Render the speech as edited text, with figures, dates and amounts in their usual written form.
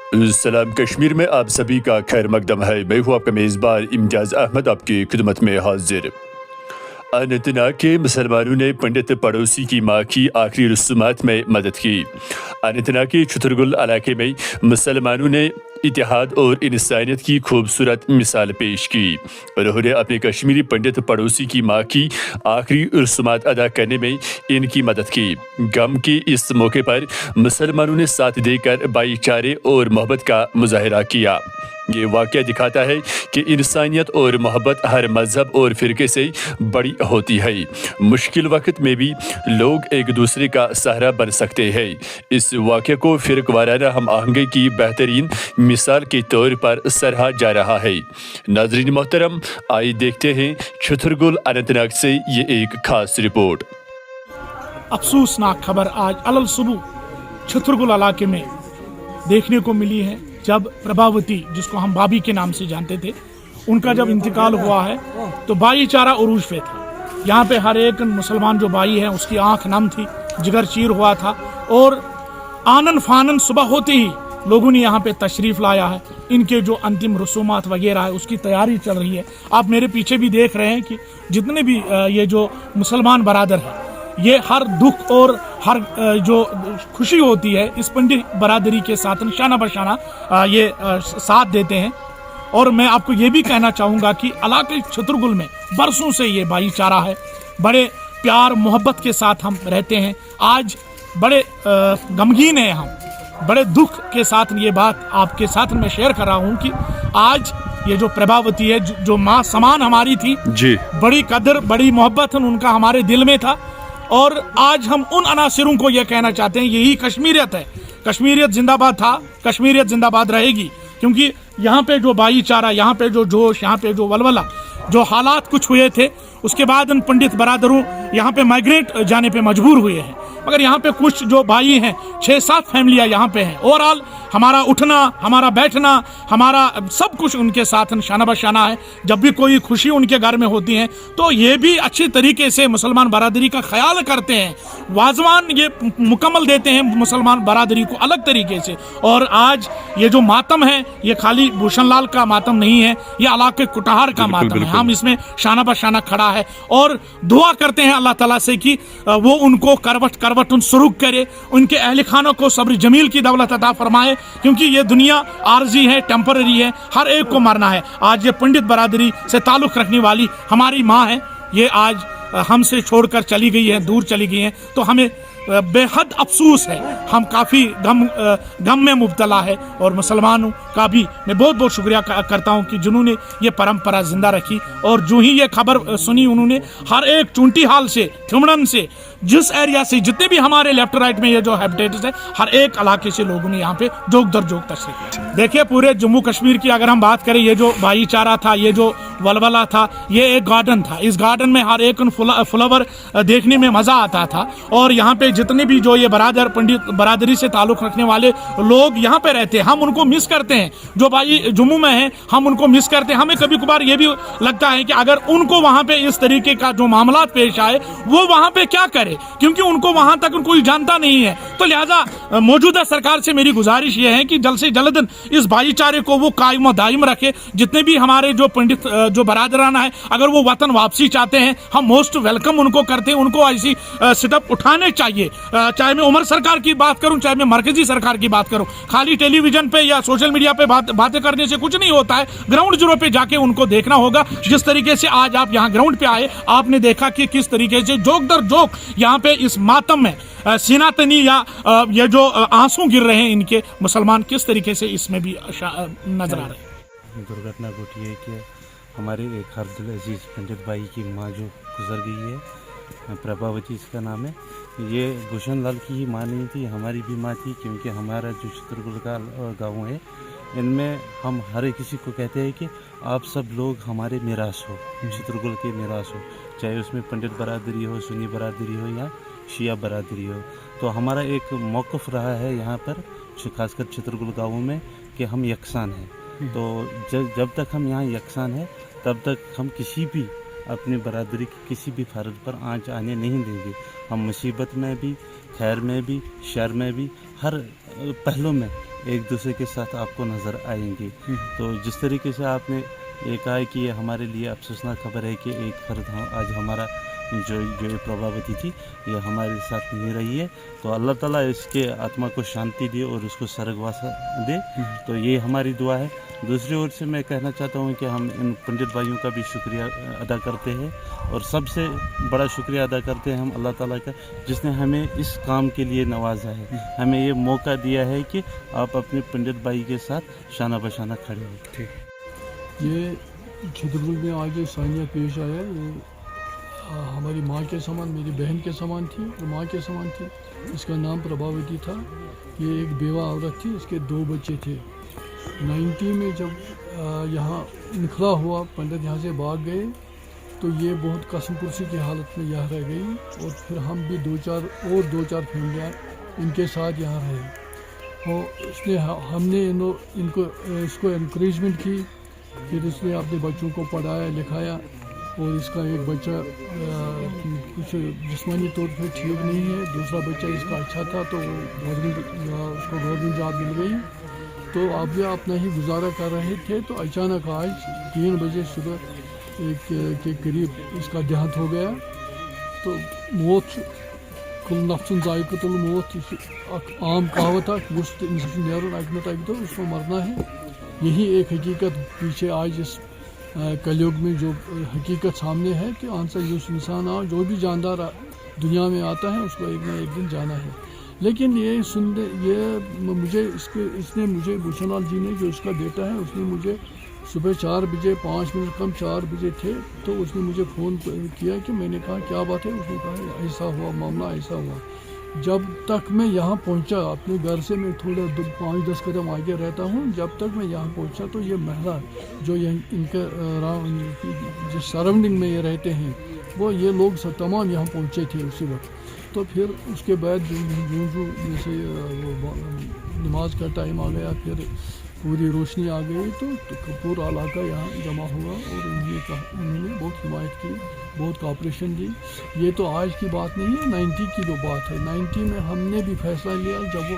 सलाम कश्मीर में आप सभी का खैर मकदम है। मैं हूँ आपका मेज़बान इम्तियाज़ अहमद आपकी खिदमत में हाजिर। अनंतनाग के मुसलमानों ने पंडित पड़ोसी की मां की आखिरी रस्मात में मदद की। अनंतनाग के छतरगुल इलाके में मुसलमानों ने इतिहाद और इंसानियत की खूबसूरत मिसाल पेश की। उन्होंने अपने कश्मीरी पंडित पड़ोसी की मां की आखिरी रस्मात अदा करने में इनकी मदद की। गम के इस मौके पर मुसलमानों ने साथ देकर भाईचारे और मोहब्बत का मुजाहरा किया। ये वाक़या दिखाता है कि इंसानियत और मोहब्बत हर मज़हब और फ़िरके से बड़ी होती है। मुश्किल वक्त में भी लोग एक दूसरे का सहारा बन सकते हैं। इस वाक़े को फ़िरक़वाराना हम आहंगी की बेहतरीन मिसाल के तौर पर सराहा जा रहा है। नाज़रीन मोहतरम, आइए देखते हैं छतरगुल अनंतनाग से ये एक खास रिपोर्ट। अफसोसनाक खबर आज अलल सुबह छतरगुल इलाके में देखने को मिली है, जब प्रभावती, जिसको हम भाभी के नाम से जानते थे, उनका जब इंतकाल हुआ है तो भाईचारा उरूज पे था। यहाँ पे हर एक मुसलमान जो भाई है उसकी आंख नम थी, जिगर चीर हुआ था और आनन फानन सुबह होते ही लोगों ने यहाँ पे तशरीफ़ लाया है। इनके जो अंतिम रसूमात वगैरह है उसकी तैयारी चल रही है। आप मेरे पीछे भी देख रहे हैं कि जितने भी ये जो मुसलमान बरादर है, ये हर दुख और हर जो खुशी होती है इस पंडित बरादरी के साथ निशाना बशाना ये साथ देते हैं। और मैं आपको ये भी कहना चाहूँगा कि इलाके छतरगुल में बरसों से ये भाईचारा है, बड़े प्यार मोहब्बत के साथ हम रहते हैं। आज बड़े गमगीन हैं हम, बड़े दुख के साथ ये बात आपके साथ मैं शेयर कर रहा हूँ कि आज ये जो प्रभावती है, जो माँ समान हमारी थी जी, बड़ी कदर बड़ी मोहब्बत उनका हमारे दिल में था। और आज हम उन अनासिरों को यह कहना चाहते हैं, यही कश्मीरियत है। कश्मीरियत जिंदाबाद था, कश्मीरियत जिंदाबाद रहेगी, क्योंकि यहाँ पे जो भाईचारा, यहाँ पे जो जोश, यहाँ पे जो वलवला, जो हालात कुछ हुए थे उसके बाद उन पंडित बरादरों यहाँ पे माइग्रेट जाने पे मजबूर हुए हैं। मगर यहाँ पे कुछ जो भाई हैं, 6-7 फैमिलियाँ यहाँ पे हैं। ओवरऑल हमारा उठना, हमारा बैठना, हमारा सब कुछ उनके साथ निशाना बशाना है। जब भी कोई खुशी उनके घर में होती है तो ये भी अच्छी तरीके से मुसलमान बरादरी का ख्याल करते हैं, वाजवान ये मुकम्मल देते हैं मुसलमान बरादरी को अलग तरीके से। और आज ये जो मातम है, ये खाली भूषण लाल का मातम नहीं है, ये इलाके कुटहार का मातम है। हम इसमें शाना बशाना खड़ा है और दुआ करते हैं अल्लाह ताला से कि वो उनको करवट करवट उन सुरुग करे, उनके अहल खानों को सब्र जमील की दौलत अता फरमाए, क्योंकि ये दुनिया आर्जी है, टेम्पररी है, हर एक को मरना है। आज ये पंडित बरादरी से ताल्लुक़ रखने वाली हमारी माँ है, ये आज हमसे छोड़कर चली गई है, दूर चली गई है, तो हमें बेहद अफसोस है। हम काफ़ी गम में मुब्तला है। और मुसलमानों का भी मैं बहुत बहुत शुक्रिया करता हूँ कि जिन्होंने ये परंपरा ज़िंदा रखी। और जो ही ये खबर सुनी, उन्होंने हर एक चुंटी हाल से, थिमड़न से, जिस एरिया से, जितने भी हमारे लेफ्ट राइट में ये जो हैबिटेट्स है, हर एक इलाके से लोगों ने यहाँ पे जोक दर जोक तशरीफ किया। देखिए, पूरे जम्मू कश्मीर की अगर हम बात करें, ये जो भाईचारा था, ये जो वलवला था, ये एक गार्डन था। इस गार्डन में हर एक फ्लावर देखने में मज़ा आता था। और यहाँ पे जितने भी जो ये बरादर पंडित बरादरी से ताल्लुक़ रखने वाले लोग यहाँ पे रहते हैं, हम उनको मिस करते हैं। जो भाई जम्मू में हैं, हम उनको मिस करते हैं। हमें कभी कभार ये भी लगता है कि अगर उनको वहाँ पे इस तरीके का जो मामला पेश आए, वो वहाँ पे क्या करे, क्योंकि उनको वहाँ तक कोई जानता नहीं है। तो लिहाजा मौजूदा सरकार से मेरी गुजारिश ये है कि जल्द से जल्द इस भाईचारे को वो कायम दायम रखे। जितने भी हमारे जो पंडित जो बरादराना है, अगर वो वतन वापसी चाहते हैं, हम मोस्ट वेलकम उनको करते हैं। उनको ऐसी स्टेप उठाने चाहिए। चाहे मैं उमर सरकार की बात करूं, चाहे मैं मरकजी सरकार की बात करूं। खाली टेलीविजन पे या सोशल मीडिया पे बातें करने से कुछ नहीं होता है। ग्राउंड जीरो पे जाके उनको देखना होगा। जिस तरीके से आज आप यहाँ ग्राउंड पे आए, आपने देखा कि किस तरीके से जोक दर जोक यहाँ पे इस मातम में सीना तनी या ये जो आंसू गिर रहे हैं इनके, मुसलमान किस तरीके से इसमें भी नजर आ रहे हैं। दुर्घटना घटी है कि हमारे एक अब्दुल अजीज पंडित भाई की माँ जो गुजर गई है, प्रभावती इसका नाम है। ये भूषण लाल की ही माँ नहीं थी, हमारी भी माँ थी, क्योंकि हमारा जो छतरगुल का गाँव है, इनमें हम हर किसी को कहते हैं कि आप सब लोग हमारे मिरास हो, छतरगुल के मिरास हो, चाहे उसमें पंडित बरादरी हो, सुन्नी बरादरी हो या शिया बरादरी हो। तो हमारा एक मौक़िफ़ रहा है यहाँ पर, खासकर छतरगुल गाँवों में, कि हम यकसान हैं। तो जब तक हम यहाँ यकसान हैं, तब तक हम किसी भी अपनी बरादरी की किसी भी फ़र्द पर आँच आने नहीं देंगे। हम मुसीबत में भी, खैर में भी, शर में भी, हर पहलू में ایک دوسرے کے ساتھ آپ کو نظر آئیں گے. تو جس طریقے سے آپ نے یہ کہا کہ یہ ہمارے لیے افسوسناک خبر ہے کہ ایک فرد آج ہمارا جو پربھاوتی تھی یہ ہمارے ساتھ نہیں رہی ہے, تو اللہ تعالیٰ اس کے آتما کو شانتی دے اور اس کو سرگواس دے. تو یہ ہماری دعا ہے. دوسری اور سے میں کہنا چاہتا ہوں کہ ہم ان پنڈت بھائیوں کا بھی شکریہ ادا کرتے ہیں, اور سب سے بڑا شکریہ ادا کرتے ہیں ہم اللہ تعالیٰ کا, جس نے ہمیں اس کام کے لیے نوازا ہے, ہمیں یہ موقع دیا ہے کہ آپ اپنے پنڈت بھائی کے ساتھ شانہ بشانہ کھڑے ہو. یہ چھترگل میں آج ثانیہ پیش آیا, یہ ہماری ماں کے سامان, میری بہن کے سامان تھی, وہ ماں کے سامان تھی. اس کا نام پربھاوتی تھا. یہ ایک بیوہ عورت تھی, اس کے 2 بچے تھے. 90 میں جب یہاں نکلا ہوا, پنڈت یہاں سے بھاگ گئے, تو یہ بہت قسم پرسی کی حالت میں یہاں رہ گئی, اور پھر ہم بھی 2-4 فیملیاں ان کے ساتھ یہاں رہے. اور ہم نے اس کو انکریجمنٹ کی. پھر اس نے اپنے بچوں کو پڑھایا لکھایا, اور اس کا ایک بچہ کچھ جسمانی طور پہ ٹھیک نہیں ہے, دوسرا بچہ اس کا اچھا تھا, تو اس کو گورنمنٹ جاب مل گئی. تو اب یہ اپنا ہی گزارا کر رہے تھے, تو اچانک آج 3 بجے صبح کے قریب اس کا دیہانت ہو گیا. تو موت کل نفسن ذائقۃ الموت, عام کہاوت ہے, نیرن اکہ نتہ اس کو مرنا ہے. یہی ایک حقیقت پیچھے آج اس کلیوگ میں جو حقیقت سامنے ہے کہ آنسا جو انسان جو بھی جاندار دنیا میں آتا ہے اس کو ایک نہ ایک دن جانا ہے. لیکن یہ مجھے اس نے مجھے بھوشن لال جی نے, جو اس کا بیٹا ہے, اس نے مجھے صبح 4 بجے 5 منٹ کم 4 بجے تھے, تو اس نے مجھے فون کیا کہ میں نے کہا کیا بات ہے. اس نے کہا ایسا ہوا, معاملہ ایسا ہوا. جب تک میں یہاں پہنچا اپنے گھر سے, میں تھوڑا 5-10 قدم آگے رہتا ہوں, جب تک میں یہاں پہنچا تو یہ محلہ جو ان کے جس سراؤنڈنگ میں یہ رہتے ہیں, وہ یہ لوگ تمام یہاں پہنچے تھے اسی وقت. تو پھر اس کے بعد جو جیسے نماز کا ٹائم آ گیا, پھر پوری روشنی آ گئی, تو پورا علاقہ یہاں جمع ہوا, اور انہوں نے بہت حمایت کی, بہت کوآپریشن دی. یہ تو آج کی بات نہیں ہے, 90 کی جو بات ہے. 90 میں ہم نے بھی فیصلہ لیا جب وہ